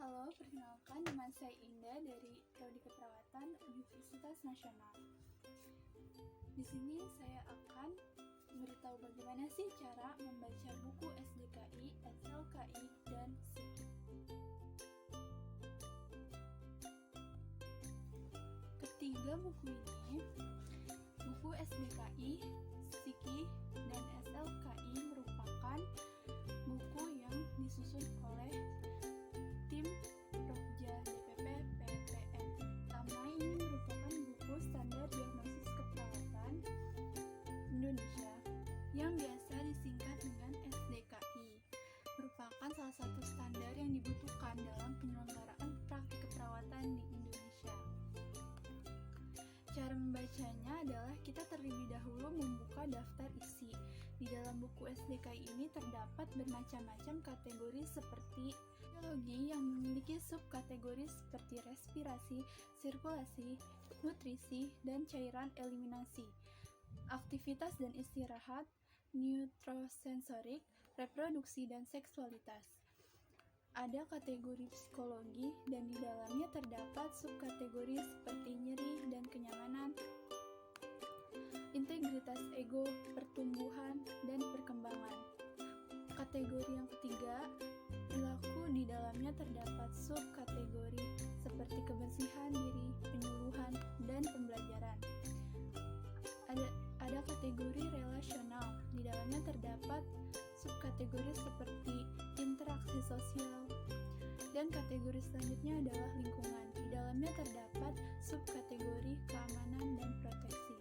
Halo, perkenalkan nama saya Indah dari Prodi Keperawatan Universitas Nasional. Di sini saya akan memberitahu bagaimana sih cara membaca buku SDKI, SLKI, dan SIKI. Ketiga buku ini, buku SDKI, SIKI, dan SLKI merupakan buku yang disusun oleh tim Prokja DPP PPM. Pertama, ini merupakan buku standar diagnosis keperawatan Indonesia yang biasa disingkat dengan SDKI. Merupakan salah satu standar yang dibutuhkan dalam penyelenggaraan praktik keperawatan di Indonesia. Cara membacanya adalah kita terlebih dahulu membuka daftar isi. Di dalam buku SDKI ini terdapat bermacam-macam kategori seperti biologi yang memiliki subkategori seperti respirasi, sirkulasi, nutrisi, dan cairan eliminasi, aktivitas dan istirahat, neurosensorik, reproduksi, dan seksualitas. Ada kategori psikologi dan di dalamnya terdapat subkategori seperti nyeri dan kenyamanan, integritas ego, pertumbuhan, dan perkembangan. Kategori yang ketiga, perilaku, di dalamnya terdapat subkategori seperti kebersihan diri, penyuluhan, dan pembelajaran. Ada kategori relasional, di dalamnya terdapat subkategori seperti interaksi sosial, dan kategori selanjutnya adalah lingkungan. Di dalamnya terdapat subkategori keamanan dan proteksi.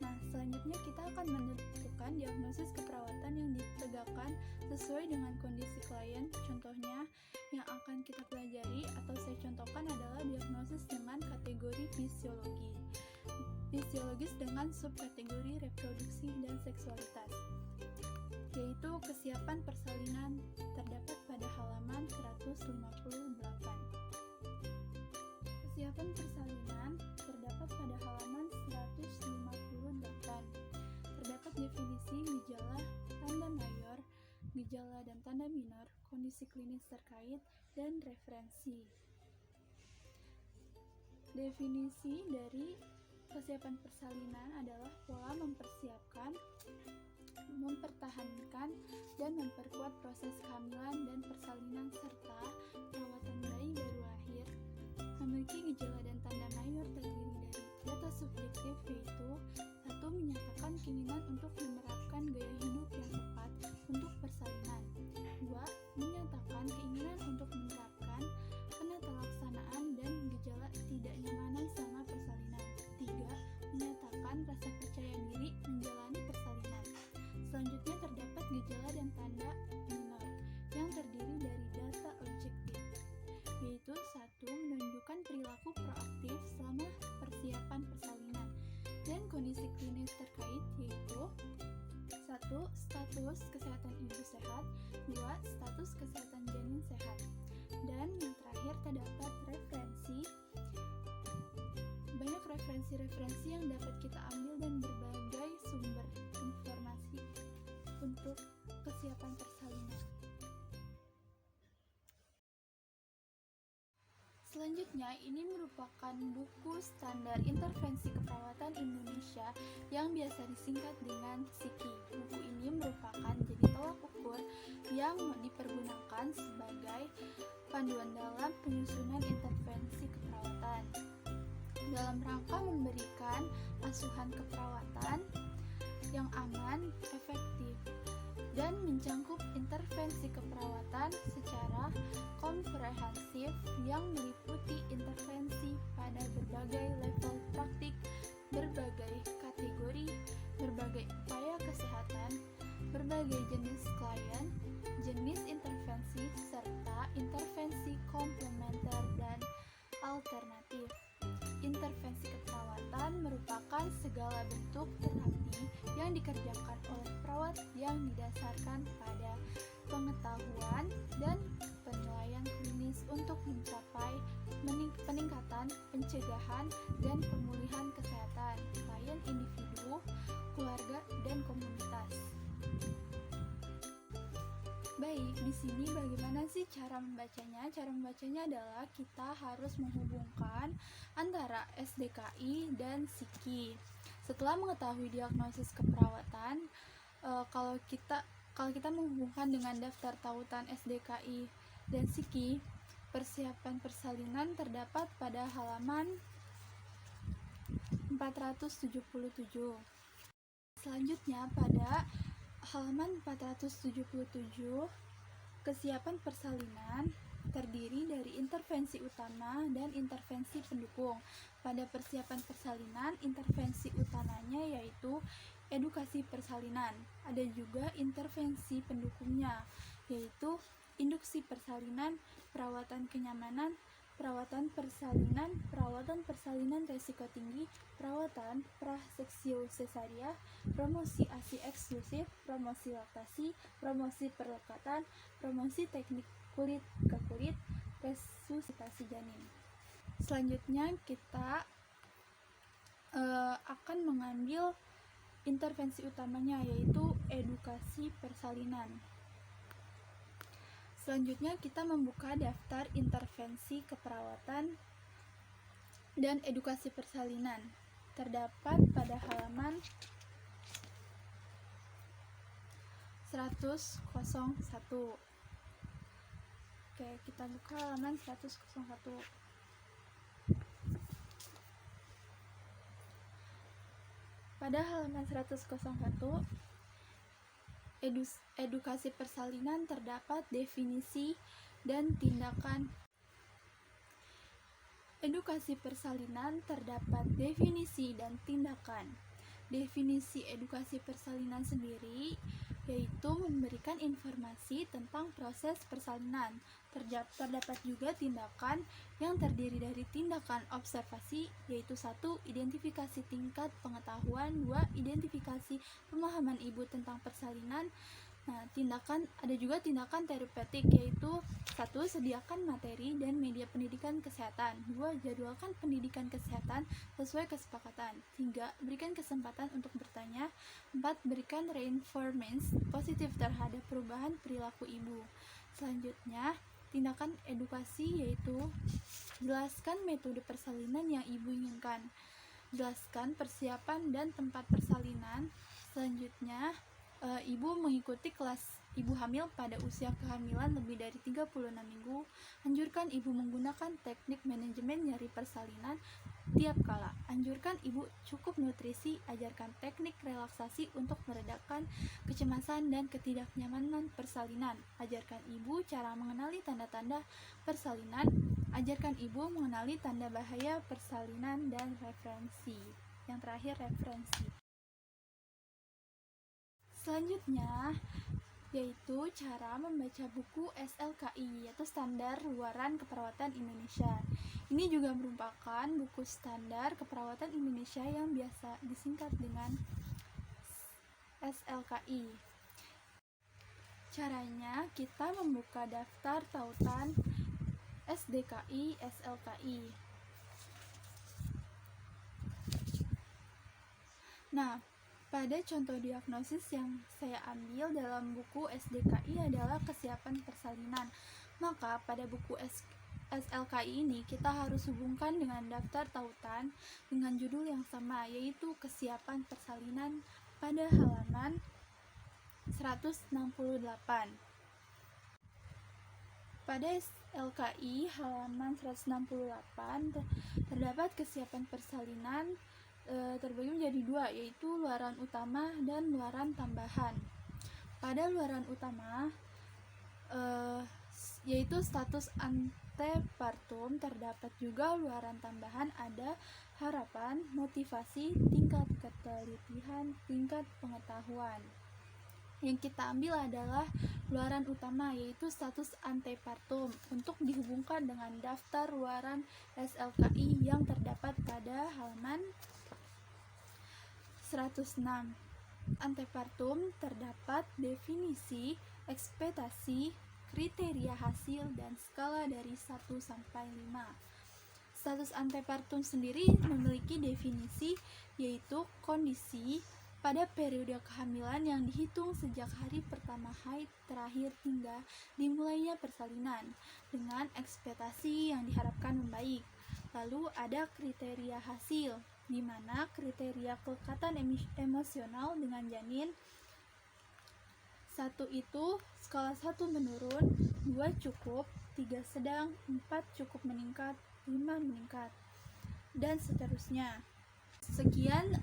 Nah, selanjutnya kita akan menentukan diagnosis keperawatan yang ditegakkan sesuai dengan kondisi klien. Contohnya yang akan kita pelajari atau saya contohkan adalah diagnosis dengan kategori fisiologis dengan subkategori reproduksi dan seksualitas, yaitu kesiapan persalinan terdapat pada halaman 158. Kesiapan persalinan terdapat pada halaman 158. Terdapat definisi gejala, tanda mayor, gejala dan tanda minor, kondisi klinis terkait, dan referensi. Definisi dari kesiapan persalinan adalah pola mempersiapkan, mempertahankan, dan memperkuat proses kehamilan dan persalinan serta perawatan bayi baru lahir. Memiliki gejala dan tanda mayor terdiri dari data subjektif, yaitu 1. Menyatakan keinginan untuk menerapkan gaya hidup yang tepat untuk persalinan. 2. Menyatakan keinginan untuk menerapkan penata laksanaan dan gejala tidak nyamanan sama persalinan. 3. Menyatakan rasa percaya diri menjalani persalinan. Selanjutnya terdapat gejala dan tanda minor yang terdiri dari data objektif, yaitu 1. Menunjukkan perilaku proaktif selama persiapan persalinan, dan kondisi klinis terkait yaitu 1. Status kesehatan ibu sehat, 2. Status kesehatan janin sehat, dan yang terakhir terdapat referensi. Banyak referensi-referensi yang dapat kita ambil dan berbagai sumber informasi untuk kesiapan persalinan. Selanjutnya, ini merupakan buku standar intervensi keperawatan Indonesia yang biasa disingkat dengan SIKI. Buku ini merupakan jadi tolak ukur yang dipergunakan sebagai panduan dalam penyusunan intervensi keperawatan dalam rangka memberikan asuhan keperawatan yang aman, efektif, dan mencakup intervensi keperawatan secara komprehensif yang meliputi intervensi pada berbagai level praktik, berbagai kategori, berbagai upaya kesehatan, berbagai jenis klien, jenis intervensi, serta intervensi komplementer dan alternatif. Intervensi keperawatan merupakan segala bentuk terapi yang dikerjakan oleh perawat yang didasarkan pada pengetahuan dan penilaian klinis untuk mencapai peningkatan, pencegahan, dan pemulihan kesehatan klien individu, keluarga, dan komunitas. Baik, di sini bagaimana sih cara membacanya? Cara membacanya adalah kita harus menghubungkan antara SDKI dan PSIKI. Setelah mengetahui diagnosis keperawatan, kalau kita menghubungkan dengan daftar tautan SDKI dan PSIKI, persiapan persalinan terdapat pada halaman 477. Selanjutnya pada halaman 477, kesiapan persalinan terdiri dari intervensi utama dan intervensi pendukung. Pada persiapan persalinan, intervensi utamanya yaitu edukasi persalinan. Ada juga intervensi pendukungnya, yaitu induksi persalinan, perawatan kenyamanan, perawatan persalinan resiko tinggi, perawatan praseksio sesaria, promosi ASI eksklusif, promosi laktasi, promosi perlekatan, promosi teknik kulit ke kulit, resusitasi janin. Selanjutnya kita akan mengambil intervensi utamanya, yaitu edukasi persalinan. Selanjutnya kita membuka daftar intervensi keperawatan dan edukasi persalinan. Terdapat pada halaman 101. Oke, kita buka halaman 101. Pada halaman 101, edukasi persalinan terdapat definisi dan tindakan. Edukasi persalinan terdapat definisi dan tindakan. Definisi edukasi persalinan sendiri yaitu memberikan informasi tentang proses persalinan. Terdapat juga tindakan yang terdiri dari tindakan observasi, yaitu 1. Identifikasi tingkat pengetahuan, 2. Identifikasi pemahaman ibu tentang persalinan. Nah, ada juga tindakan terapeutik, yaitu 1. Sediakan materi dan media pendidikan kesehatan, 2. Jadwalkan pendidikan kesehatan sesuai kesepakatan, 3. Berikan kesempatan untuk bertanya, 4. Berikan reinforcement positif terhadap perubahan perilaku ibu. Selanjutnya, tindakan edukasi yaitu jelaskan metode persalinan yang ibu inginkan, jelaskan persiapan dan tempat persalinan. Selanjutnya, ibu mengikuti kelas ibu hamil pada usia kehamilan lebih dari 36 minggu. Anjurkan ibu menggunakan teknik manajemen nyeri persalinan tiap kala. Anjurkan ibu cukup nutrisi. Ajarkan teknik relaksasi untuk meredakan kecemasan dan ketidaknyamanan persalinan. Ajarkan ibu cara mengenali tanda-tanda persalinan. Ajarkan ibu mengenali tanda bahaya persalinan dan referensi. Yang terakhir, referensi. Selanjutnya yaitu cara membaca buku SLKI, yaitu Standar Luaran Keperawatan Indonesia. Ini juga merupakan buku standar keperawatan Indonesia yang biasa disingkat dengan SLKI. Caranya, kita membuka daftar tautan SDKI, SLKI. Nah, pada contoh diagnosis yang saya ambil dalam buku SDKI adalah kesiapan persalinan. Maka pada buku SLKI ini kita harus hubungkan dengan daftar tautan dengan judul yang sama, yaitu kesiapan persalinan pada halaman 168. Pada SLKI halaman 168 terdapat kesiapan persalinan terbagi menjadi 2, yaitu luaran utama dan luaran tambahan. Pada luaran utama yaitu status antepartum, terdapat juga luaran tambahan, ada harapan, motivasi, tingkat ketelitian, tingkat pengetahuan. Yang kita ambil adalah luaran utama, yaitu status antepartum, untuk dihubungkan dengan daftar luaran SLKI yang terdapat pada halaman 106. Antepartum terdapat definisi, ekspektasi, kriteria hasil, dan skala dari 1 sampai 5. Status antepartum sendiri memiliki definisi, yaitu kondisi pada periode kehamilan yang dihitung sejak hari pertama haid terakhir hingga dimulainya persalinan dengan ekspektasi yang diharapkan membaik. Lalu ada kriteria hasil, di mana kriteria kelekatan emosional dengan janin. 1 itu skala 1 menurun, 2 cukup, 3 sedang, 4 cukup meningkat, 5 meningkat, dan seterusnya. Sekian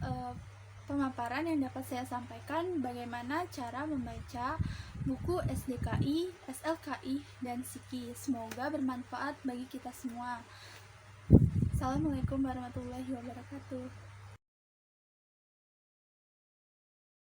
pemaparan yang dapat saya sampaikan bagaimana cara membaca buku SDKI, SLKI, dan SIKI. Semoga bermanfaat bagi kita semua. Assalamualaikum warahmatullahi wabarakatuh.